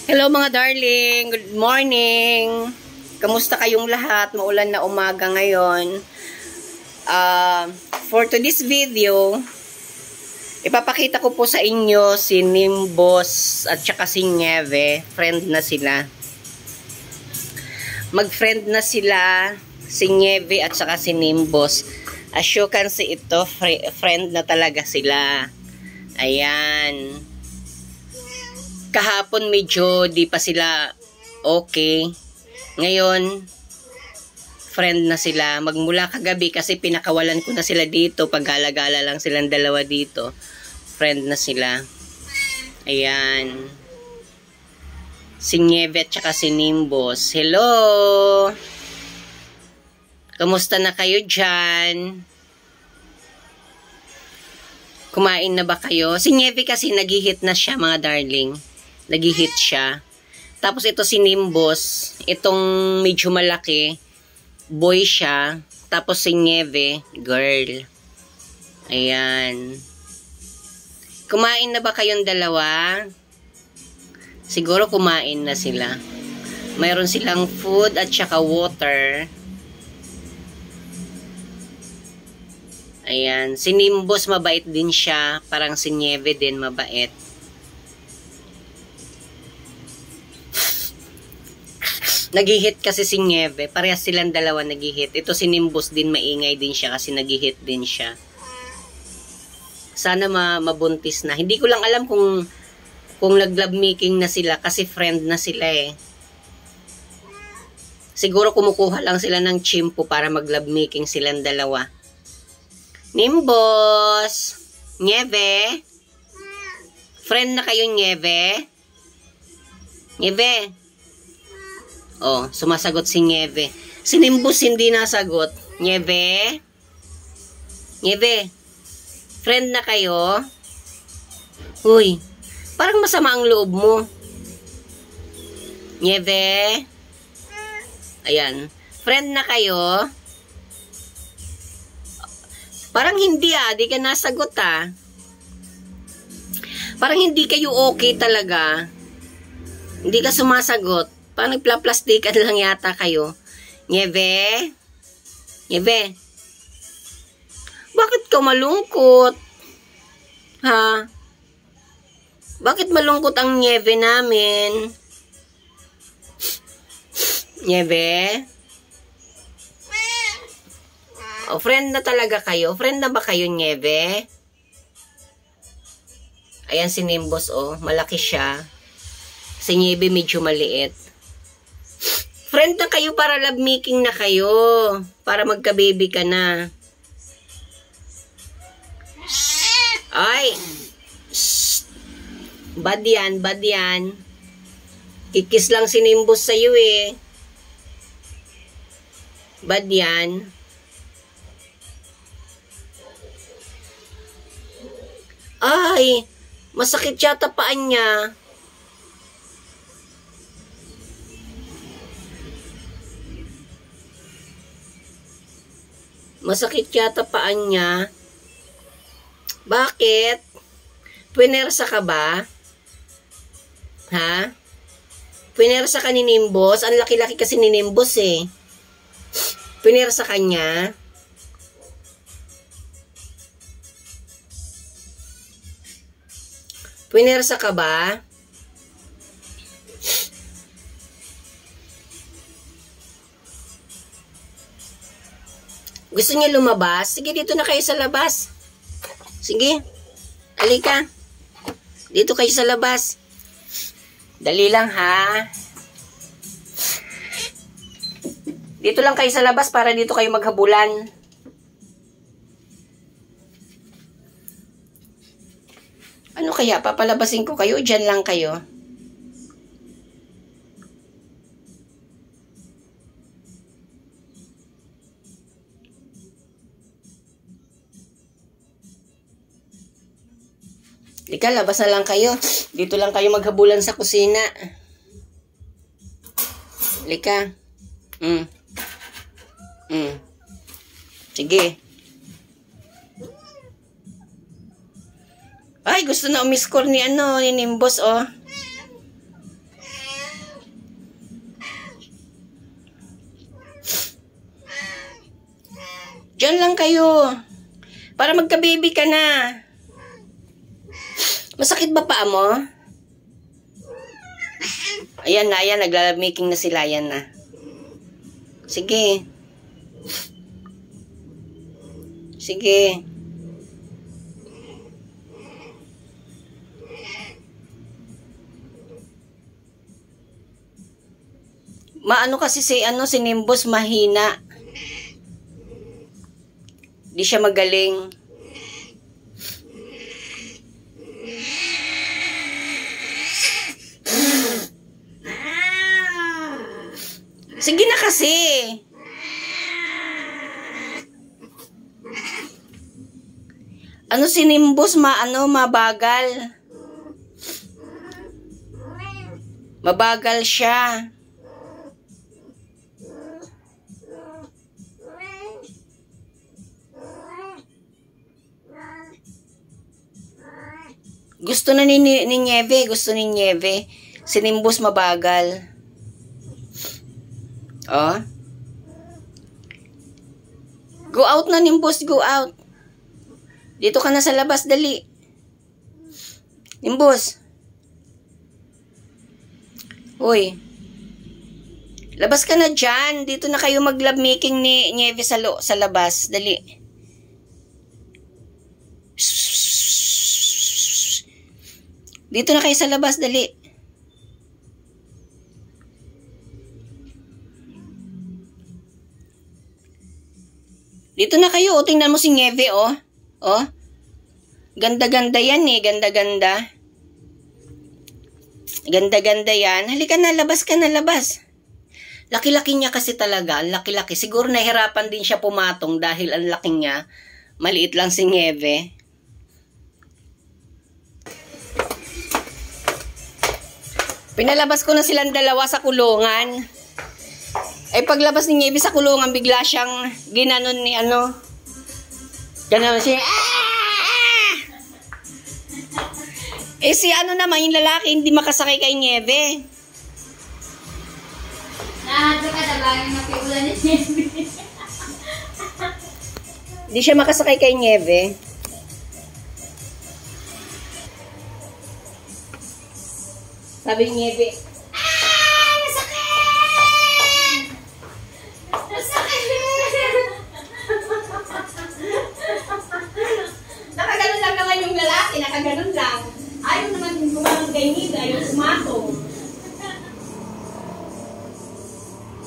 Hello mga darling, good morning. Kamusta kayong lahat? Maulan na umaga ngayon. For today's video, ipapakita ko po sa inyo si Nimbus at saka si Nieve. Friend na sila. Mag-friend na sila si Nieve at saka si Nimbus. As you can see, ito, friend na talaga sila. Ayan. Kahapon medyo di pa sila okay. Ngayon, friend na sila. Magmula kagabi kasi pinakawalan ko na sila dito. Paggala-gala lang silang dalawa dito. Friend na sila. Ayan. Si Nieve at saka si Nimbus. Hello! Kamusta na kayo dyan? Kumain na ba kayo? Si Nieve kasi nag-hit na siya mga darling. Nag-hit siya. Tapos ito si Nimbus, itong medyo malaki, boy siya. Tapos si Nieve, girl. Ayan. Kumain na ba kayong dalawa? Siguro kumain na sila. Mayroon silang food at saka water. Ayan. Si Nimbus mabait din siya. Parang si Nieve din mabait. Nag-hit kasi si Nieve. Parehas silang dalawa nag-hit. Ito si Nimbus din, maingay din siya kasi nag-hit din siya. Sana mabuntis na. Hindi ko lang alam kung nag-love making na sila kasi friend na sila eh. Siguro kumukuha lang sila ng chimpo para mag-love making silang dalawa. Nimbus! Nieve? Friend na kayo, Nieve? Nieve? Oh, sumasagot si Nieve. Si Nimbus hindi nasagot. Nieve? Nieve? Friend na kayo? Uy, parang masama ang loob mo. Nieve? Ayan. Friend na kayo? Parang hindi di ka nasagot Parang hindi kayo okay talaga. Hindi ka sumasagot. Parang nagplaplastikan lang yata kayo. Nieve? Nieve? Bakit ka malungkot? Ha? Bakit malungkot ang Nieve namin? Nieve? O, friend na talaga kayo? Friend na ba kayo, Nieve? Ayan si Nimbus, malaki siya. Si Nieve medyo maliit. Friend na kayo para love making na kayo. Para magka-baby ka na. Ay! Bad yan, bad yan. Kikis lang si Nimbus sa'yo eh. Bad yan. Ay! Masakit yata paan niya. Masakit yata paan niya. Bakit? Puwersa ka ba? Ha? Puwersa ka ni Nimbus? Ang laki-laki kasi ni Nimbus eh. Puwersa ka niya? Puwersa ka ba? Gusto niya lumabas? Sige, dito na kayo sa labas. Sige. Halika. Dito kayo sa labas. Dali lang, ha? Dito lang kayo sa labas para dito kayo maghabulan. Ano kaya? Papalabasin ko kayo? Diyan lang kayo. Lika, labas na lang kayo. Dito lang kayo maghabulan sa kusina. Lika. Sige. Ay, gusto na umiscore ni Nimbus, oh. Diyan lang kayo. Para magka-baby ka na. Masakit ba paa mo? Ayan na, ayan. Nagla-making na sila. Ayan na. Sige. Sige. Maano kasi si Nimbus mahina. Di siya magaling. Sige na kasi. Si Nimbus mabagal. Mabagal siya. Gusto na ni Nieve. Gusto ni Nieve. Si Nimbus mabagal. Oh. Go out na, Nimbus. Go out. Dito ka na sa labas. Dali. Nimbus. Uy. Labas ka na dyan. Dito na kayo mag-love making ni Nieve sa labas. Dali. Dito na kayo sa labas, dali. Dito na kayo, tingnan mo si Nieve, oh. Oh. Ganda-ganda yan eh, ganda-ganda. Ganda-ganda yan. Halika na, labas ka na, labas. Laki-laki niya kasi talaga, laki-laki. Siguro nahirapan din siya pumatong dahil ang laki niya. Maliit lang si Nieve. Pinalabas ko na silang dalawa sa kulungan. Ay paglabas ni Nieve sa kulungan, bigla siyang ginanon ni Gananon siya. Si naman, yung lalaki hindi makasakay kay Nieve. Nahadyo ka na ba yung napiulan ni Nieve? Hindi siya makasakay kay Nieve. Sabi ni Nieve, Nasakit! Nasakit! nakaganon lang naman yung lalaki, nakaganon lang. Ayaw naman gumanon kay Nieve, ayaw sumatong.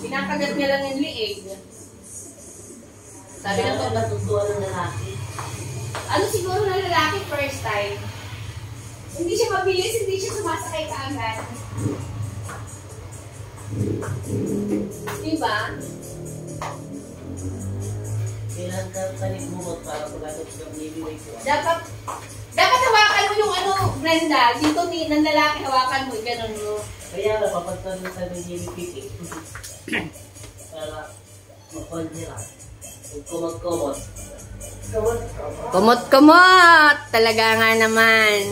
Pinakagat niya lang yung liig. Sabi na to, natutuwa ng lalaki. Siguro ng lalaki first time. Hindi siya mabilis, hindi siya sumasakay kaagad. Diba? Kailan ka kanibumot para pagkatapos ng niliway ko? Dapat hawakan mo yung Brenda. Dito ng lalaki hawakan mo, ganun mo. Kaya napapagtanong sa nilipipik. Para makonjera. Kumot-kumot. Kumot-kumot! Talaga nga naman.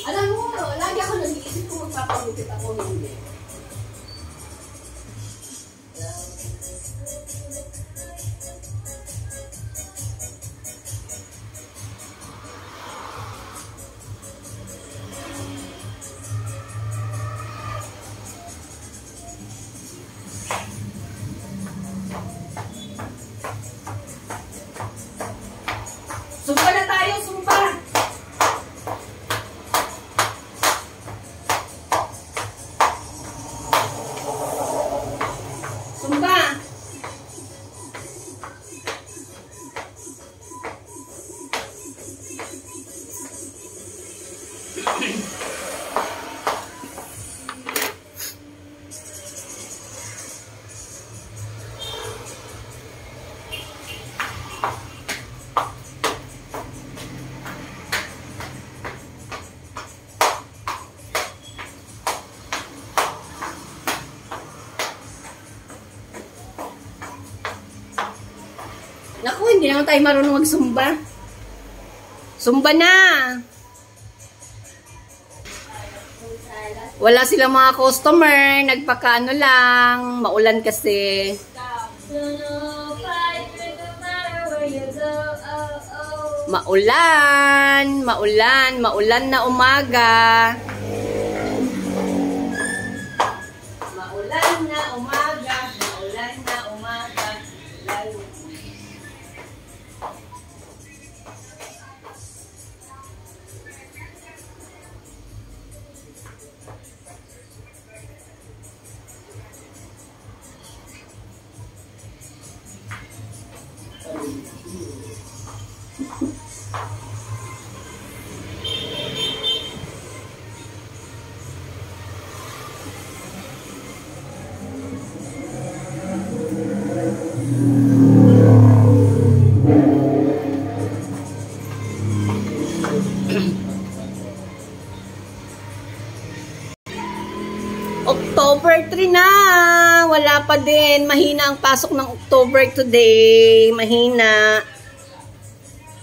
Alam mo, lagi ako nag-iisip kung magpapagupit ako hindi. Sumpa na tayo, sumpa! Sumpa! Naku, hindi naman tayo marunong magsumba. Sumba na! Wala silang mga customer. Nagpakaano lang. Maulan kasi. Maulan. Maulan. Maulan na umaga. Maulan na umaga. Maulan na umaga. October 3 na. Wala pa din. Mahina ang pasok ng October today. Mahina.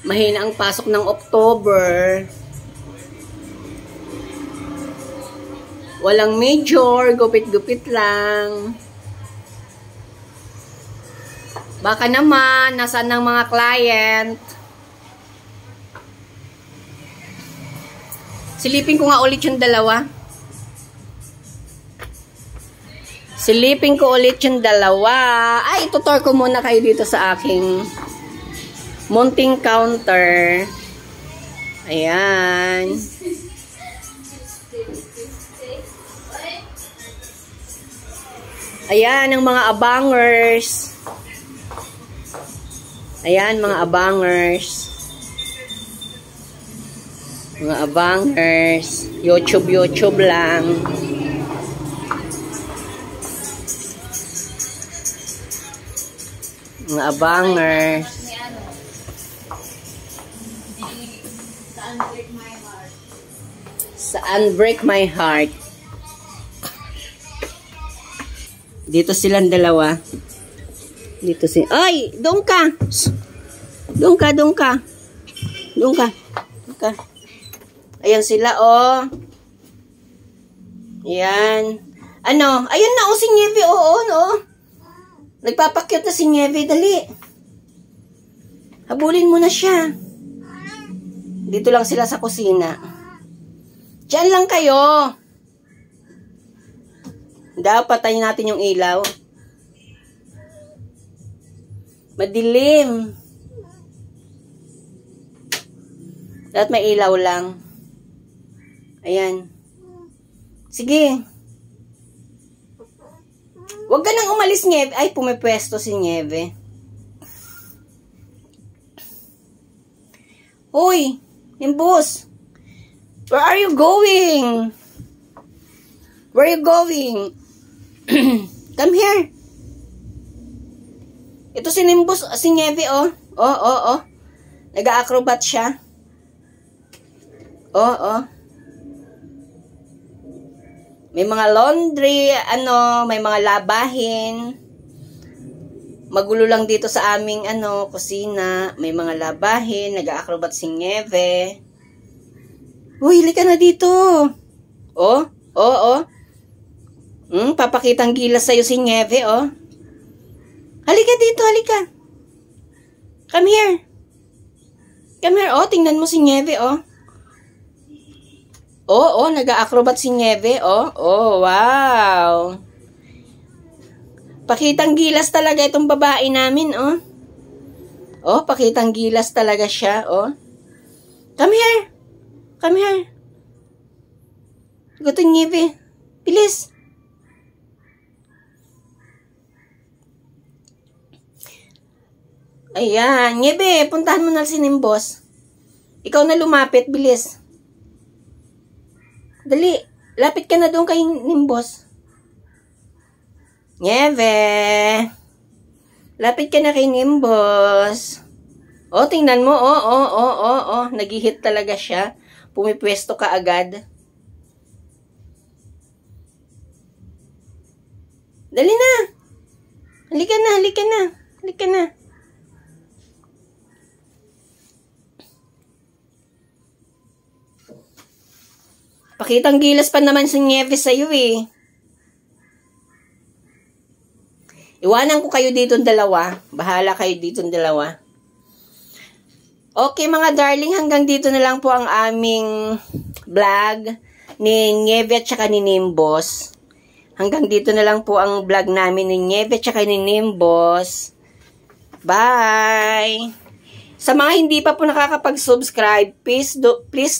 Mahina ang pasok ng October. Walang major. Gupit-gupit lang. Baka naman, nasaan ang mga client? Silipin ko nga ulit yung dalawa. Silipin ko ulit yung dalawa. Ay, tutor ko muna kayo dito sa aking mounting counter. Ayan. Ayan, ang mga abangers. Ayan, mga abangers. Mga abangers. YouTube lang. Mga abangers. Sa Unbreak My Heart. Dito silang dalawa. Dito si... Ay! Doon ka! Doon ka, doon ka. Doon ka. Doon ka. Ayan sila, oh. Ayan. Ano? Ayan na, oh, si Nieve, oo, no? Nagpapakyut na si Nieve, dali. Habulin mo na siya. Dito lang sila sa kusina. Diyan lang kayo. Dapat patayin natin yung ilaw. Madilim. Dapat may ilaw lang. Ayan. Sige. Huwag ka nang umalis, Nieve. Ay, pumipwesto si Nieve. Hoy, Nimbus. Where are you going? Where are you going? Come here. Ito si Nimbus, si Nieve, oh. Oh. Nag-acrobat siya. Oh. May mga laundry, may mga labahin. Magulo lang dito sa aming, kusina. May mga labahin, nag-acrobat si Nieve. Uy, halika na dito. Oh. Papakitang gilas sa'yo si Nieve, oh. Halika dito, halika. Come here. Come here, oh. Tingnan mo si Nieve, oh. Oh, nag-acrobat si Nieve, oh. Oh, wow. Pakitang gilas talaga itong babae namin, oh. Oh, pakitang gilas talaga siya, oh. Come here. Come here. Gusto Nieve. Bilis. Ayan. Nieve, puntahan mo na si Nimbos. Ikaw na lumapit. Bilis. Dali. Lapit ka na doon kay Nimbos. Nieve. Lapit ka na kay Nimbos. Oh, tingnan mo. Oh. Nag-hit talaga siya. Pumipwesto ka agad. Dali na. Halika na. Pakitang gilas pa naman si Nieves sa'yo eh. Iwanan ko kayo ditong dalawa. Bahala kayo ditong dalawa. Okay mga darling, hanggang dito na lang po ang aming vlog ni Nieve at saka ni Nimbos. Hanggang dito na lang po ang vlog namin ni Nieve at saka ni Nimbos. Bye! Sa mga hindi pa po nakakapag-subscribe, please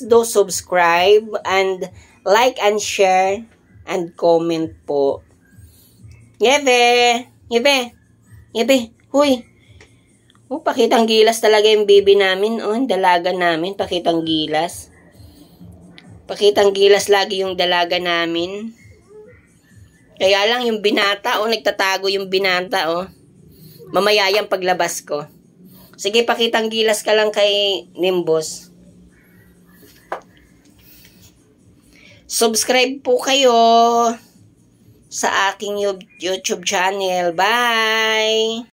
do subscribe and like and share and comment po. Nieve! Nieve! Nieve! Huy! Oh, pakitang gilas talaga yung baby namin. Oh, yung dalaga namin. Pakitang gilas. Pakitang gilas lagi yung dalaga namin. Kaya lang yung binata, oh, nagtatago yung binata, oh. Mamaya yung paglabas ko. Sige, pakitang gilas ka lang kay Nimbos. Subscribe po kayo sa aking YouTube channel. Bye!